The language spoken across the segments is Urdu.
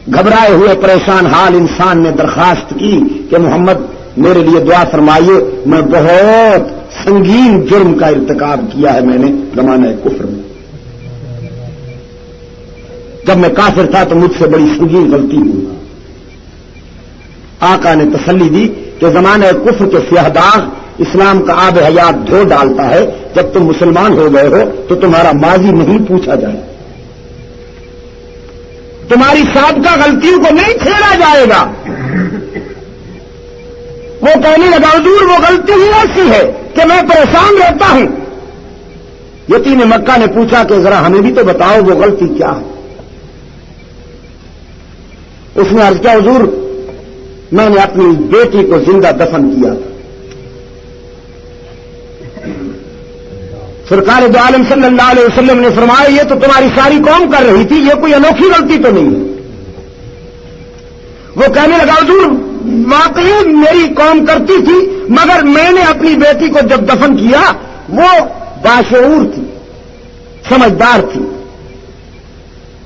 گھبرائے ہوئے پریشان حال انسان نے درخواست کی کہ محمد میرے لیے دعا فرمائیے، میں بہت سنگین جرم کا ارتکاب کیا ہے میں نے زمانہ کفر میں، جب میں کافر تھا تو مجھ سے بڑی سنگین غلطی ہوئی۔ آقا نے تسلی دی کہ زمانہ کفر کے سیاہ داغ اسلام کا آب حیات دھو ڈالتا ہے، جب تم مسلمان ہو گئے ہو تو تمہارا ماضی نہیں پوچھا جائے، تمہاری سابقہ غلطیوں کو نہیں چھیڑا جائے گا۔ وہ کہنے لگا حضور وہ غلطی ہی ایسی ہے کہ میں پریشان رہتا ہوں۔ یتیم مکہ نے پوچھا کہ ذرا ہمیں بھی تو بتاؤ وہ غلطی کیا ہے۔ اس نے عرض کیا حضور میں نے اپنی بیٹی کو زندہ دفن کیا تھا۔ سرکار دو عالم صلی اللہ علیہ وسلم نے فرمایا یہ تو تمہاری ساری قوم کر رہی تھی، یہ کوئی انوکھی غلطی تو نہیں ہے۔ وہ کہنے لگا حضور واقعی میری قوم کرتی تھی، مگر میں نے اپنی بیٹی کو جب دفن کیا وہ باشعور تھی، سمجھدار تھی۔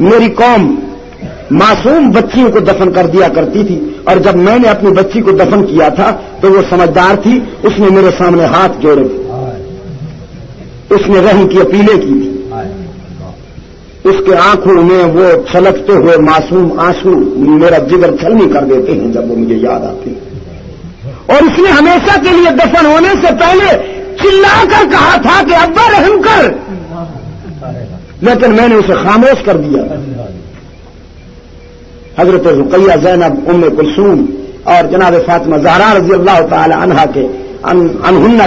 میری قوم معصوم بچیوں کو دفن کر دیا کرتی تھی، اور جب میں نے اپنی بچی کو دفن کیا تھا تو وہ سمجھدار تھی، اس نے میرے سامنے ہاتھ جوڑے تھے، اس نے رحم کی اپیلیں کی تھی، اس کے آنکھوں میں وہ چھلکتے ہوئے معصوم آنسو میرا جگر چھلنی کر دیتے ہیں جب وہ مجھے یاد آتے ہیں۔ اور اس نے ہمیشہ کے لیے دفن ہونے سے پہلے چلا کر کہا تھا کہ ابا رحم کر، لیکن میں نے اسے خاموش کر دیا۔ حضرت رقیہ زینب ام کلثوم اور جناب فاطمہ زہرا رضی اللہ تعالی عنہا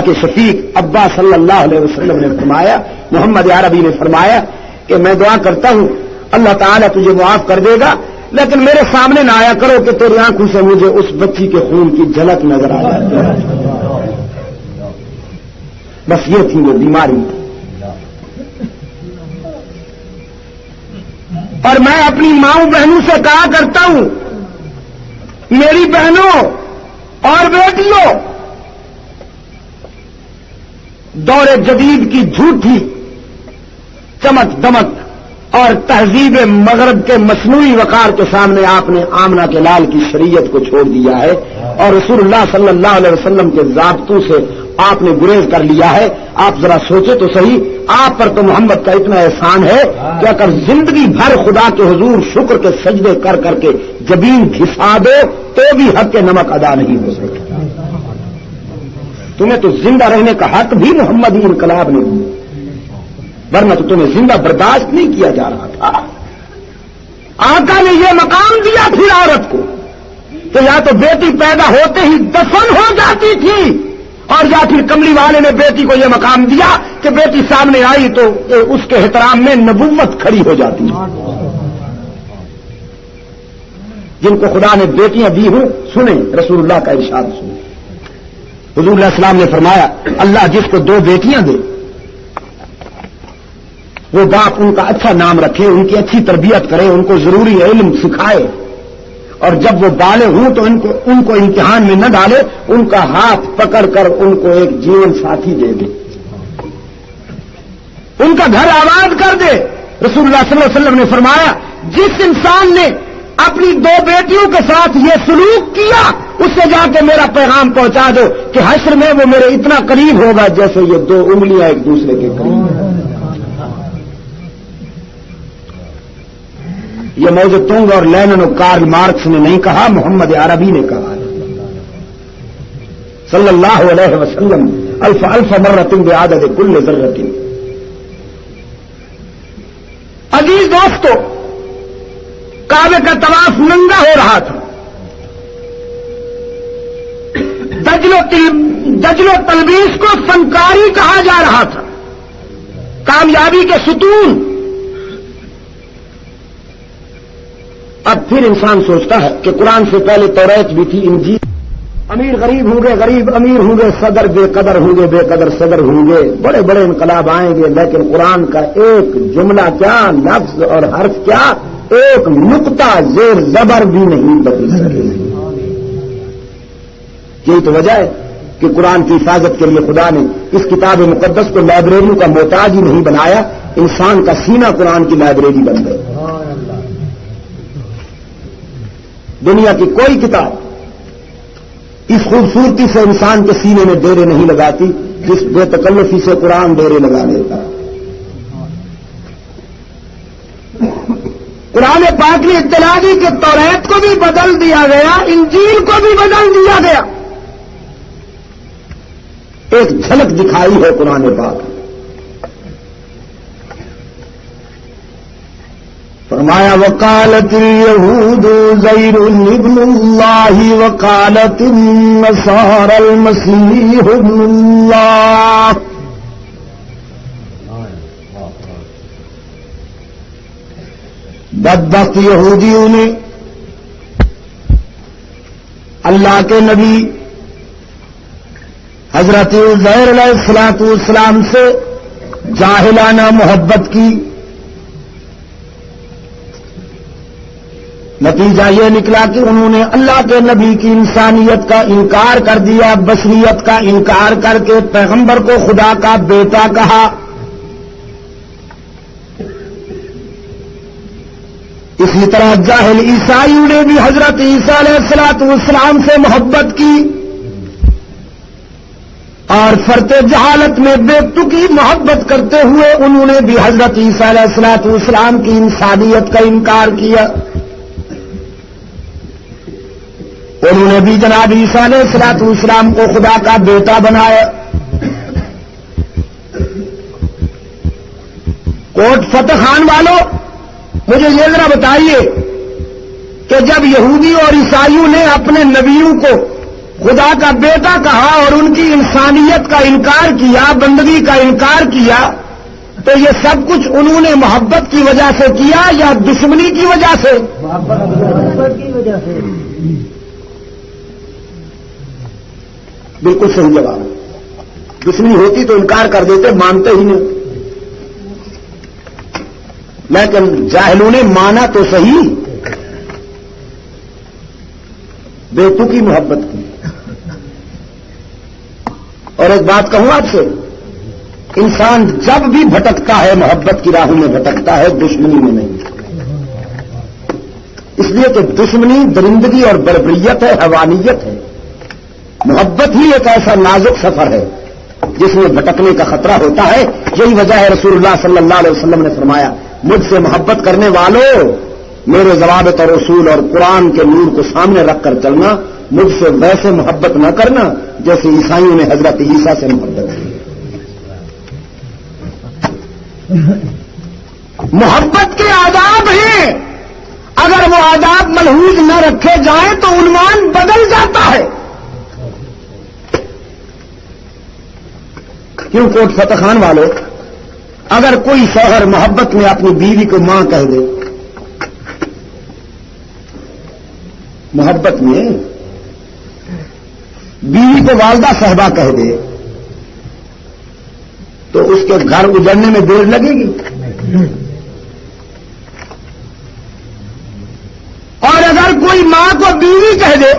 کے شفیق ابا صلی اللہ علیہ وسلم نے فرمایا، محمد عربی نے فرمایا کہ میں دعا کرتا ہوں اللہ تعالیٰ تجھے معاف کر دے گا، لیکن میرے سامنے نہ آیا کرو کہ تیری آنکھوں سے مجھے اس بچی کے خون کی جھلک نظر آ جاتی ہے۔ بس یہ تھی وہ بیماری۔ اور میں اپنی ماؤں بہنوں سے کہا کرتا ہوں میری بہنوں اور بیٹیوں، دور جدید کی جھوٹی چمک دمک اور تہذیب مغرب کے مصنوعی وقار کے سامنے آپ نے آمنہ کے لال کی شریعت کو چھوڑ دیا ہے، اور رسول اللہ صلی اللہ علیہ وسلم کے ضابطوں سے آپ نے گریز کر لیا ہے۔ آپ ذرا سوچے تو صحیح، آپ پر تو محمد کا اتنا احسان ہے کہ اگر زندگی بھر خدا کے حضور شکر کے سجدے کر کر کے جبین گھسا دو تو بھی حق کے نمک ادا نہیں ہو سکتا۔ تمہیں تو زندہ رہنے کا حق بھی محمدی انقلاب نے دیا، ورنہ تو تمہیں زندہ برداشت نہیں کیا جا رہا تھا۔ آقا نے یہ مقام دیا پھر عورت کو کہ یا تو بیٹی پیدا ہوتے ہی دفن ہو جاتی تھی، اور یا پھر کملی والے نے بیٹی کو یہ مقام دیا کہ بیٹی سامنے آئی تو اس کے احترام میں نبوت کھڑی ہو جاتی ہے۔ جن کو خدا نے بیٹیاں دی ہوں سنیں رسول اللہ کا ارشاد سنیں۔ حضور علیہ السلام نے فرمایا اللہ جس کو 2 بیٹیاں دے وہ باپ ان کا اچھا نام رکھے، ان کی اچھی تربیت کرے، ان کو ضروری علم سکھائے، اور جب وہ بالغ ہوں تو ان کو امتحان میں نہ ڈالے، ان کا ہاتھ پکڑ کر ان کو ایک جیون ساتھی دے دے، ان کا گھر آباد کر دے۔ رسول اللہ صلی اللہ علیہ وسلم نے فرمایا جس انسان نے اپنی 2 بیٹیوں کے ساتھ یہ سلوک کیا اس سے جا کے میرا پیغام پہنچا دو کہ حشر میں وہ میرے اتنا قریب ہوگا جیسے یہ 2 انگلیاں ایک دوسرے کے قریب۔ یہ موزے تونگ اور لینن اور کارل مارکس نے نہیں کہا، محمد عربی نے کہا صلی اللہ علیہ وسلم الف الف مرۃ بعدد کل ذرۃ۔ عزیز دوستو، کعبے کا طواف ننگا ہو رہا تھا، دجل و تلبیس کو فنکاری کہا جا رہا تھا، کامیابی کے ستون۔ اب پھر انسان سوچتا ہے کہ قرآن سے پہلے توریت بھی تھی، انجیل، امیر غریب ہوں گے، غریب امیر ہوں گے، صدر بے قدر ہوں گے، بے قدر صدر ہوں گے، بڑے بڑے انقلاب آئیں گے، لیکن قرآن کا ایک جملہ کیا، لفظ اور حرف کیا، ایک نقطہ زیر زبر بھی نہیں بدل سکے۔ یہی تو وجہ ہے کہ قرآن کی حفاظت کے لیے خدا نے اس کتاب مقدس کو لائبریریوں کا محتاج ہی نہیں بنایا، انسان کا سینہ قرآن کی لائبریری بن گئے۔ دنیا کی کوئی کتاب اس خوبصورتی سے انسان کے سینے میں ڈیرے نہیں لگاتی جس بے تکلفی سے قرآن ڈیرے لگا لیتا ہے۔ قرآن پاک نے اطلاع دی کہ توریت کو بھی بدل دیا گیا، انجیل کو بھی بدل دیا گیا۔ ایک جھلک دکھائی ہے قرآن پاک۔ فرمایا وقالت اليہود عزیر ابن اللہ وقالت النصارى المسیح ابن اللہ۔ بدبخت یہودیوں نے اللہ کے نبی حضرت عزیر علیہ السلام سے جاہلانہ محبت کی۔ نتیجہ یہ نکلا کہ انہوں نے اللہ کے نبی کی انسانیت کا انکار کر دیا، بشریت کا انکار کر کے پیغمبر کو خدا کا بیٹا کہا۔ اسی طرح جاہل عیسائیوں نے بھی حضرت عیسیٰ علیہ السلام سے محبت کی اور فرط جہالت میں بے تکی محبت کرتے ہوئے انہوں نے بھی حضرت عیسیٰ علیہ السلام کی انسانیت کا انکار کیا۔ انہوں نے بھی جناب عیسیٰ علیہ السلام کو خدا کا بیٹا بنایا۔ کوٹ فتح خان والوں، مجھے یہ ذرا بتائیے کہ جب یہودی اور عیسائیوں نے اپنے نبیوں کو خدا کا بیٹا کہا اور ان کی انسانیت کا انکار کیا، بندگی کا انکار کیا، تو یہ سب کچھ انہوں نے محبت کی وجہ سے کیا یا دشمنی کی وجہ سے؟ محبت کی وجہ سے۔ بالکل صحیح جواب۔ دشمنی ہوتی تو انکار کر دیتے، مانتے ہی نہیں۔ لیکن جاہلوں نے مانا تو صحیح، بے تکی محبت کی۔ اور ایک بات کہوں آپ سے، انسان جب بھی بھٹکتا ہے محبت کی راہوں میں بھٹکتا ہے، دشمنی میں نہیں۔ اس لیے کہ دشمنی درندگی اور بربریت ہے، حیوانیت ہے۔ محبت ہی ایک ایسا نازک سفر ہے جس میں بھٹکنے کا خطرہ ہوتا ہے۔ یہی وجہ ہے رسول اللہ صلی اللہ علیہ وسلم نے فرمایا، مجھ سے محبت کرنے والوں میرے ضوابط اور اصول اور قرآن کے نور کو سامنے رکھ کر چلنا، مجھ سے ویسے محبت نہ کرنا جیسے عیسائیوں نے حضرت عیسیٰ سے محبت کی۔ محبت کے آداب ہیں، اگر وہ آداب ملحوظ نہ رکھے جائیں تو عنوان بدل جاتا ہے۔ کیوں کوٹ فتح خان والوں، اگر کوئی شوہر محبت میں اپنی بیوی کو ماں کہہ دے، محبت میں بیوی کو والدہ صاحبہ کہہ دے، تو اس کے گھر اجڑنے میں دیر لگے گی؟ اور اگر کوئی ماں کو بیوی کہہ دے،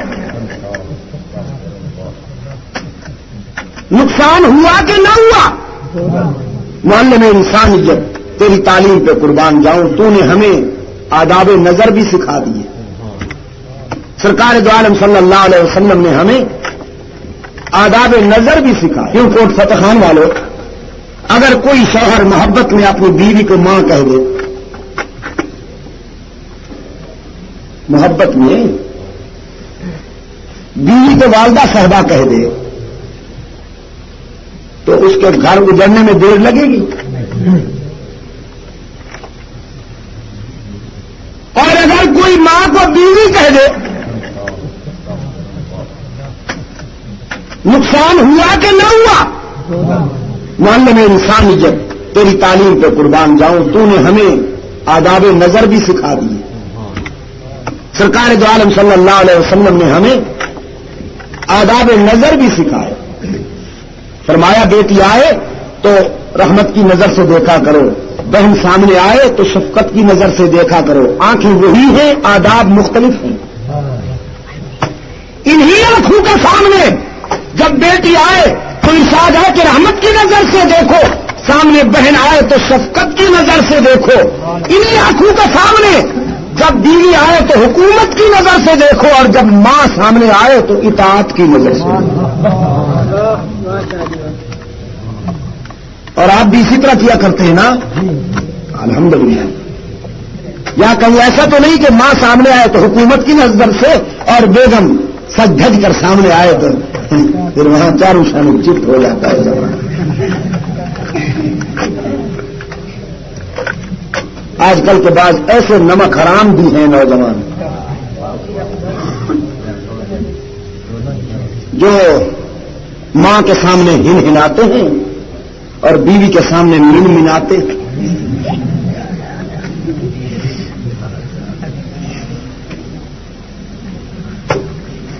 نقصان ہوا کہ نہ ہوا؟ معلم انسانیت، تیری تعلیم پہ قربان جاؤں، تو نے ہمیں آداب نظر بھی سکھا دیے۔ سرکار دو عالم صلی اللہ علیہ وسلم نے ہمیں آداب نظر بھی سکھائے۔ کیوں کوٹ فتح خان والوں، اگر کوئی شوہر محبت میں اپنی بیوی کو ماں کہہ دے، محبت میں بیوی کو والدہ صاحبہ کہہ دے، تو اس کے گھر اجڑنے میں دیر لگے گی؟ اور اگر کوئی ماں کو بیوی کہہ دے، نقصان ہوا کہ نہ ہوا؟ معلم انسانیت، تیری تعلیم پہ قربان جاؤں، تو نے ہمیں آداب نظر بھی سکھا دیے۔ سرکار دو عالم صلی اللہ علیہ وسلم نے ہمیں آداب نظر بھی سکھائے۔ فرمایا بیٹی آئے تو رحمت کی نظر سے دیکھا کرو، بہن سامنے آئے تو شفقت کی نظر سے دیکھا کرو۔ آنکھیں وہی ہیں، آداب مختلف ہیں۔ انہی آنکھوں کے سامنے جب بیٹی آئے تو ارشاد ہے کہ رحمت کی نظر سے دیکھو، سامنے بہن آئے تو شفقت کی نظر سے دیکھو۔ انہی آنکھوں کے سامنے جب بیوی آئے تو حکومت کی نظر سے دیکھو اور جب ماں سامنے آئے تو اطاعت کی نظر سے. اور آپ بھی اسی طرح کیا کرتے ہیں نا؟ الحمدللہ. یا کہیں ایسا تو نہیں کہ ماں سامنے آئے تو حکومت کی نظر سے اور بیگم سج دھج کر سامنے آئے تو پھر وہاں چاروں شانوں چپت ہو جاتا ہے زمانہ. آج کل کے بعض ایسے نمک حرام بھی ہیں نوجوان جو ماں کے سامنے ہنہناتے ہیں اور بیوی کے سامنے منمناتے ہیں.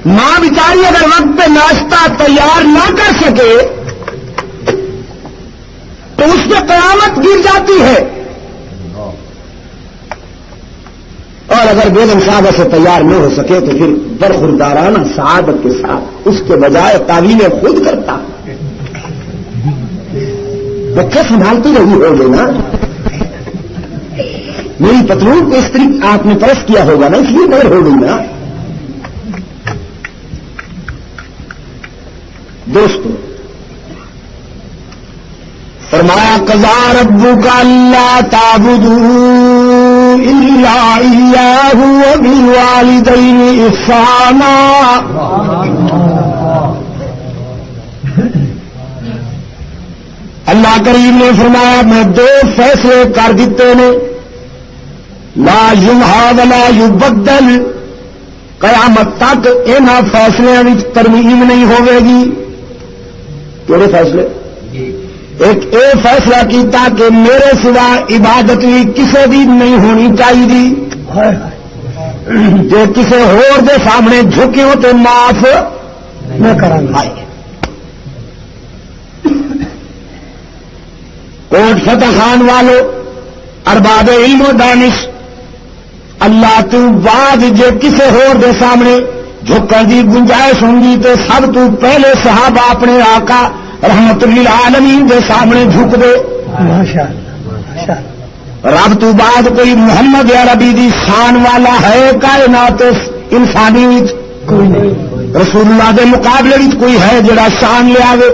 ماں بیچاری اگر وقت پہ ناشتہ تیار نہ کر سکے تو اس پہ قیامت گر جاتی ہے. اور اگر بیگم صاحب سے تیار نہ ہو سکے تو پھر برخوردارانہ سعادت کے ساتھ اس کے بجائے تعویلیں خود کرتا. بچہ سنبھالتی رہی ہوگی نا. میری پتلون کو اس طریقے آپ نے پرست کیا ہوگا نا, اس لیے دیر ہو گئی نا. دوستو فرمایا قضا ربک الا تعبدوا الا اياه وبالوالدين احسانا. اللہ کریم نے فرمایا میں 2 فیصلے کر دیتے نے, لا يمحى ولا يبدل, قیامت تک ان فیصلوں میں ترمیم نہیں ہوے گی. کیڑے فیصلے؟ ایک اے فیصلہ کیتا کہ میرے سوا عبادت بھی کسی بھی نہیں ہونی چاہیے, جو کسی ہور دے سامنے جھکیوں تو معاف نہ کرنا. کوٹ فتح خان والو, ارباب علم و دانش, اللہ تو بعد جے کسی ہور دے سامنے جھکن دی گنجائش ہوں گی تو سب تو پہلے صحابہ اپنے آقا رحمت للعالمین دے سامنے جھک دے. رب تو بعد کوئی محمد عربی دی شان والا ہے کائنات انسانی کوئی نہیں. رسول اللہ دے مقابلے وچ کوئی ہے جڑا شان لے آوے؟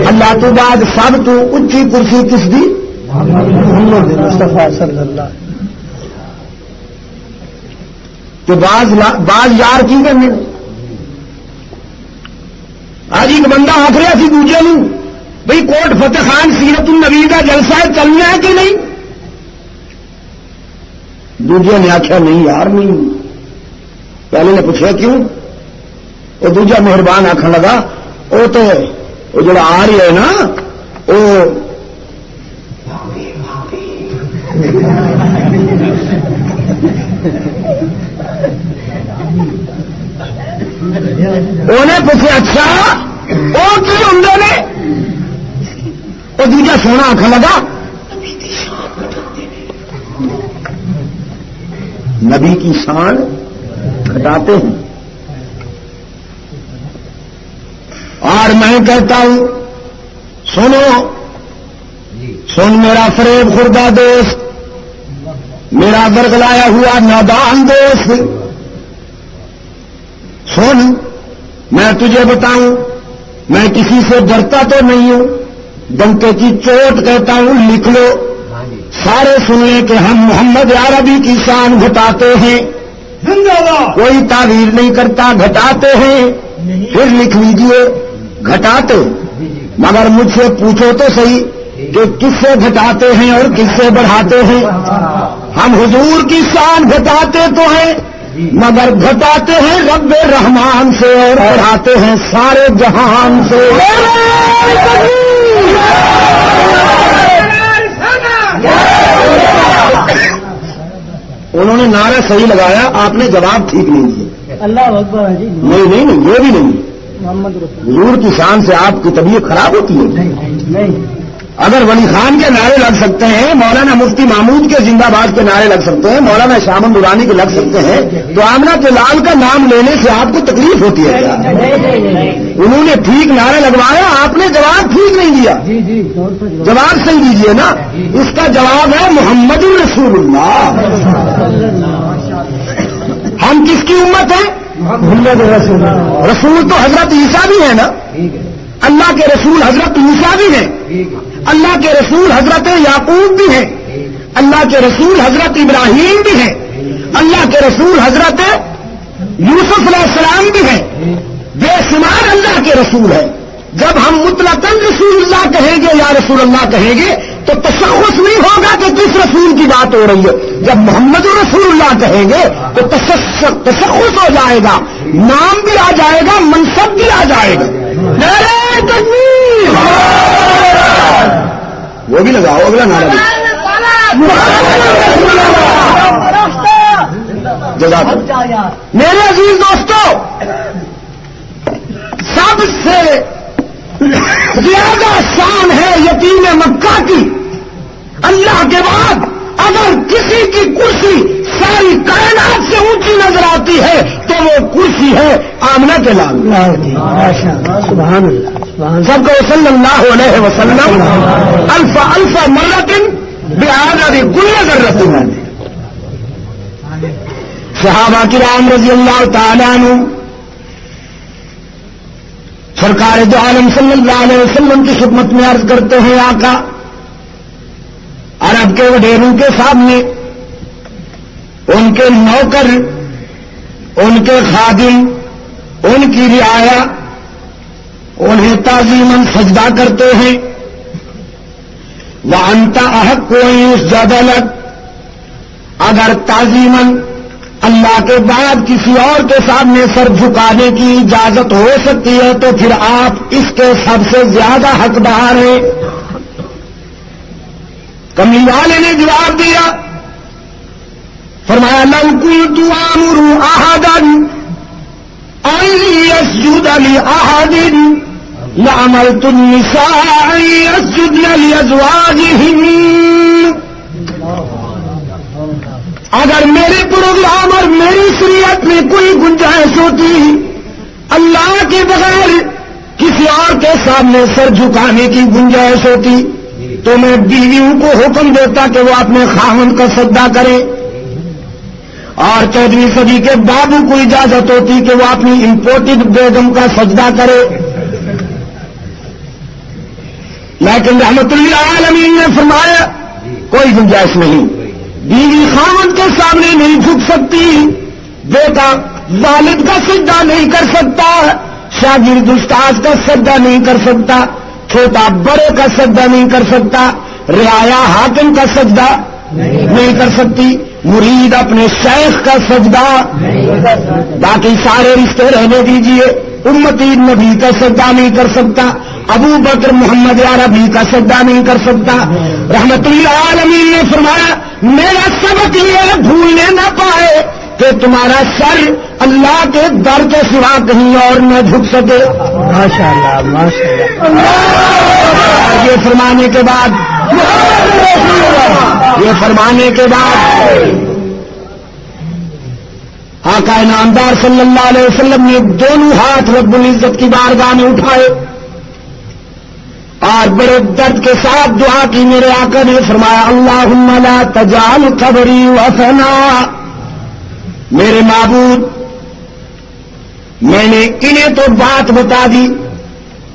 اللہ تو بعد سب تو اچھی کرسی کس دی؟ محمد مصطفیٰ صلی اللہ. تو بعض یار کی کرنے. آج ایک بندہ آخ رہا سی دوجے نو بھئی کوٹ فتح خان سیرت النبی کا جلسہ ہے, چلنا ہے کہ نہیں؟ دوجے نے آخیا نہیں یار نہیں. پہلے نے پوچھا کیوں؟ وہ دوجا مہربان آخر لگا وہ تو وہ جڑا آ رہی ہے نا وہ انہیں پوچھا اچھا وہ کی ہوں نے؟ وہ دوجا سونا آخر لگا نبی کی شان گھٹاتے ہیں. اور میں کہتا ہوں سنو سن میرا فریب خوردہ دوست, میرا برگلایا ہوا نادان دوست, سن میں تجھے بتاؤں میں کسی سے ڈرتا تو نہیں ہوں, ڈنکے کی چوٹ کہتا ہوں لکھ لو. سارے سنیں کہ ہم محمد عربی کی شان گھٹاتے ہیں, کوئی تعبیر نہیں کرتا, گھٹاتے ہیں. پھر لکھ لیجئے گھٹاتے, مگر مجھ سے پوچھو تو صحیح کہ کس سے گھٹاتے ہیں اور کس سے بڑھاتے ہیں. ہم حضور کی شان گھٹاتے تو ہیں مگر گھٹاتے ہیں رب رحمان سے اور بڑھاتے ہیں سارے جہان سے. انہوں نے نعرہ صحیح لگایا, آپ نے جواب ٹھیک نہیں دیا. اللہ اکبر. نہیں یہ بھی نہیں. حضور کی شان سے آپ کی طبیعت خراب ہوتی ہے؟ نہیں. اگر ولی خان کے نعرے لگ سکتے ہیں, مولانا مفتی محمود کے زندہ باد کے نعرے لگ سکتے ہیں, مولانا شامن درانی کے لگ سکتے ہیں, تو آمنہ جلال کا نام لینے سے آپ کو تکلیف ہوتی ہے کیا؟ انہوں نے ٹھیک نعرے لگوایا, آپ نے جواب ٹھیک نہیں دیا. جواب صحیح دیجیے نا. اس کا جواب ہے محمد رسول اللہ. ہم کس کی امت ہیں؟ محمد رسول اللہ. رسول تو حضرت عیسیٰ بھی ہے نا. اللہ کے رسول حضرت عیسیٰ بھی ہیں. اللہ کے رسول حضرت یعقوب بھی ہیں. اللہ کے رسول حضرت ابراہیم بھی ہیں. اللہ کے رسول حضرت یوسف علیہ السلام بھی ہیں. بے شمار اللہ کے رسول ہیں. جب ہم مطلقاً رسول اللہ کہیں گے یا رسول اللہ کہیں گے تو تشخص نہیں ہوگا کہ کس رسول کی بات ہو رہی ہے. جب محمد رسول اللہ کہیں گے تو تشخص ہو جائے گا, نام بھی آ جائے گا, منصب بھی آ جائے گا. نعرہ تکبیر, وہ بھی لگاؤ اگلا نعرہ بھی. جزاک اللہ. میرے عزیز دوستو, سب سے زیادہ شان ہے یتیم مکہ کی. اللہ کے بعد اگر کسی کی کرسی ساری کائنات سے اونچی نظر آتی ہے تو وہ کرسی ہے آمنہ کے لال. سبحان اللہ. سب کو صلی اللہ علیہ وسلم الف مرت بعدد کل ذرۃ. صحابہ کرام رضی اللہ تعالیٰ عنہ سرکار دو عالم صلی اللہ علیہ وسلم کی خدمت میں عرض کرتے ہیں, آقا عرب کے وڈیروں کے سامنے ان کے نوکر, ان کے خادم, ان کی رعایا انہیں تعظیماً سجدہ کرتے ہیں. وَأَنْتَ أَحَقُّ أَن يُسْجَدَ لَكَ, اگر تعظیماً اللہ کے بعد کسی اور کے سامنے سر جھکانے کی اجازت ہو سکتی ہے تو پھر آپ اس کے سب سے زیادہ حقدار ہیں. کملی والے نے جواب دیا, فرمایا لو كنت آمر احدا ان يسجد لاحد لامرت النساء ان يسجدن لازواجهن. اگر میرے پروگرام اور میری شریعت میں کوئی گنجائش ہوتی اللہ کے بغیر کسی اور کے سامنے سر جھکانے کی گنجائش ہوتی تو میں بیویوں کو حکم دیتا کہ وہ اپنے خاوند کا سجدہ کرے, اور 14ویں صدی کے بابو کو اجازت ہوتی کہ وہ اپنی امپورٹڈ بیگم کا سجدہ کرے. لیکن رحمت للعالمین نے فرمایا کوئی گنجائش نہیں. بیوی خاوند کے سامنے نہیں جھک سکتی, بیٹا والد کا سجدہ نہیں کر سکتا, شاگرد استاد کا سجدہ نہیں کر سکتا, چھوٹا بڑے کا سجدہ نہیں کر سکتا, رعایا حاکم کا سجدہ نہیں کر سکتی, مرید اپنے شیخ کا سجدہ, باقی سارے رشتے رہنے دیجئے, امتی نبی کا سجدہ نہیں کر سکتا, ابو بکر محمد عربی کا سجدہ نہیں کر سکتا. رحمت للعالمین نے فرمایا میرا سبق یہ بھولنے نہ پائے کہ تمہارا سر اللہ کے در کے سوا کہیں اور نہ جھک سکے. ماشاء اللہ ماشاء اللہ. یہ فرمانے کے بعد آقا انعامدار صلی اللہ علیہ وسلم نے دونوں ہاتھ رب العزت کی بارگاہ میں اٹھائے اور بڑے درد کے ساتھ دعا کی. میرے آقا نے فرمایا اللہم لا تجعل قبری وثنا. میرے معبود, میں نے انہیں تو بات بتا دی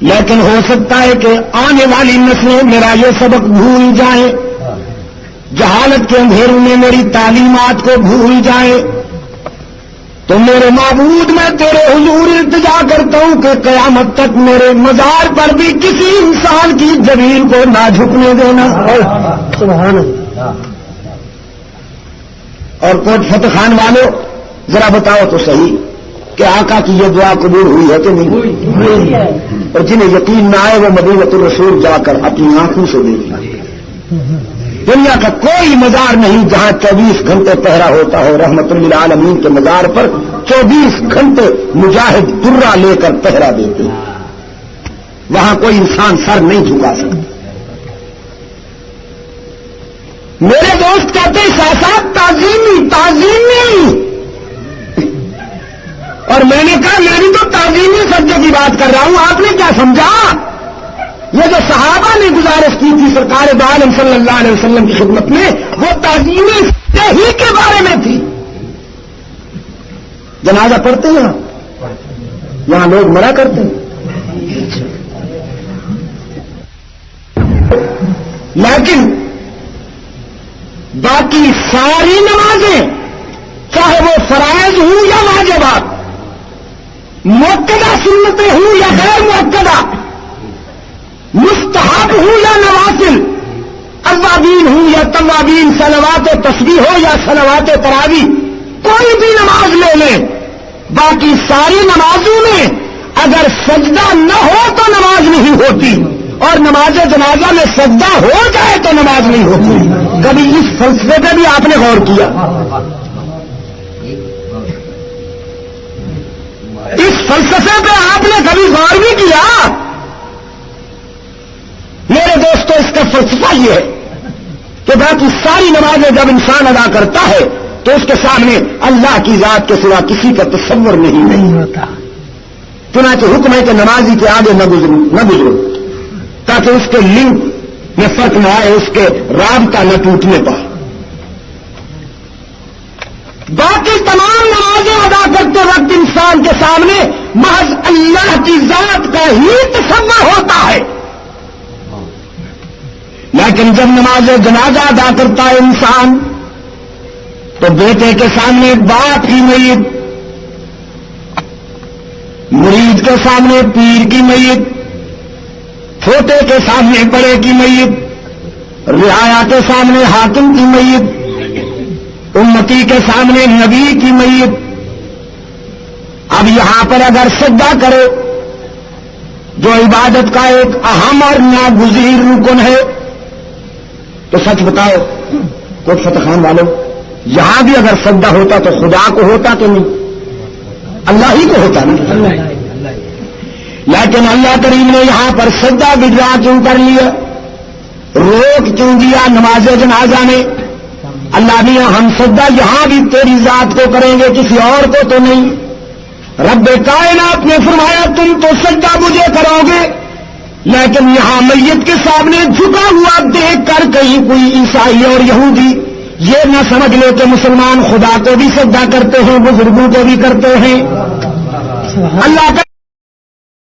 لیکن ہو سکتا ہے کہ آنے والی نسلیں میرا یہ سبق بھول جائیں, جہالت کے اندھیروں میں میری تعلیمات کو بھول جائیں. تو میرے معبود میں تیرے حضور التجا کرتا ہوں کہ قیامت تک میرے مزار پر بھی کسی انسان کی جبین کو نہ جھکنے دینا. سبحان اللہ. اور کوٹ فتح خان والوں ذرا بتاؤ تو صحیح کہ آقا کی یہ دعا قبول ہوئی ہے کہ نہیں ہوئی؟ اور جنہیں یقین نہ آئے وہ مدینۃ الرسول جا کر اپنی آنکھوں سے دیکھ لیں. دنیا کا کوئی مزار نہیں جہاں 24 گھنٹے پہرا ہوتا ہو. رحمت للعالمین کے مزار پر 24 گھنٹے مجاہد درہ لے کر پہرا دیتے ہیں. وہاں کوئی انسان سر نہیں جھکا سکتا. میرے دوست کہتے ہیں احساسات تعظیمی اور میں نے کہا میں بھی تو تعظیمی سجدے کی بات کر رہا ہوں, آپ نے کیا سمجھا؟ یہ جو صحابہ نے گزارش کی تھی سرکار دو عالم صلی اللہ علیہ وسلم کی خدمت میں وہ تعظیمی ہی کے بارے میں تھی. جنازہ پڑھتے ہیں یہاں لوگ مرا کرتے ہیں، لیکن باقی ساری نمازیں چاہے وہ فرائض ہوں یا واجبات، مؤکدہ سنتیں ہوں یا غیر مؤکدہ، مستحب ہوں یا نوافل، اوابین ہوں یا توابین، صلوات تسبیح ہو یا صلوات تراویح، کوئی بھی نماز لے لیں، باقی ساری نمازوں میں اگر سجدہ نہ ہو تو نماز نہیں ہوتی، اور نماز جنازہ میں سجدہ ہو جائے تو نماز نہیں ہوتی۔ کبھی اس فلسفے پہ بھی آپ نے غور کیا؟ اس فلسفے پہ آپ نے کبھی غور بھی کیا؟ میرے دوستو، اس کا فلسفہ یہ ہے کہ باقی ساری نمازیں جب انسان ادا کرتا ہے تو اس کے سامنے اللہ کی ذات کے سوا کسی کا تصور نہیں ہوتا، چنانچہ حکم ہے کہ نمازی کے آگے نہ گزرو تاکہ اس کے لنک میں فرق نہ آئے، اس کے رابطہ نہ ٹوٹنے پائے۔ باقی تمام نمازیں ادا کرتے وقت انسان کے سامنے محض اللہ کی ذات کا ہی تصور ہوتا ہے، لیکن جب نماز جنازہ ادا کرتا ہے انسان تو بیٹے کے سامنے باپ کی میت، مرید کے سامنے پیر کی میت، چھوٹے کے سامنے بڑے کی میت، رعایا کے سامنے حاکم کی میت، امتی کے سامنے نبی کی میت۔ اب یہاں پر اگر سجدہ کرے جو عبادت کا ایک اہم اور ناگزیر رکن ہے، تو سچ بتاؤ کوٹ فتح خان والوں، یہاں بھی اگر سجدہ ہوتا تو خدا کو ہوتا کہ نہیں؟ اللہ ہی کو ہوتا نا۔ لیکن اللہ کریم نے یہاں پر سجدہ گڈرا کیوں کر لیا، روک کیوں دیا نماز جنازہ میں؟ اللہ نے ہم سجدہ یہاں بھی تیری ذات کو کریں گے، کسی اور کو تو نہیں۔ رب کائنات نے فرمایا تم تو سجدہ مجھے کرو گے، لیکن یہاں میت کے سامنے جھکا ہوا دیکھ کر کہیں کوئی عیسائی اور یہودی یہ نہ سمجھ لے کہ مسلمان خدا کو بھی سجدہ کرتے ہیں، بزرگوں کو بھی کرتے ہیں۔ اللہ کا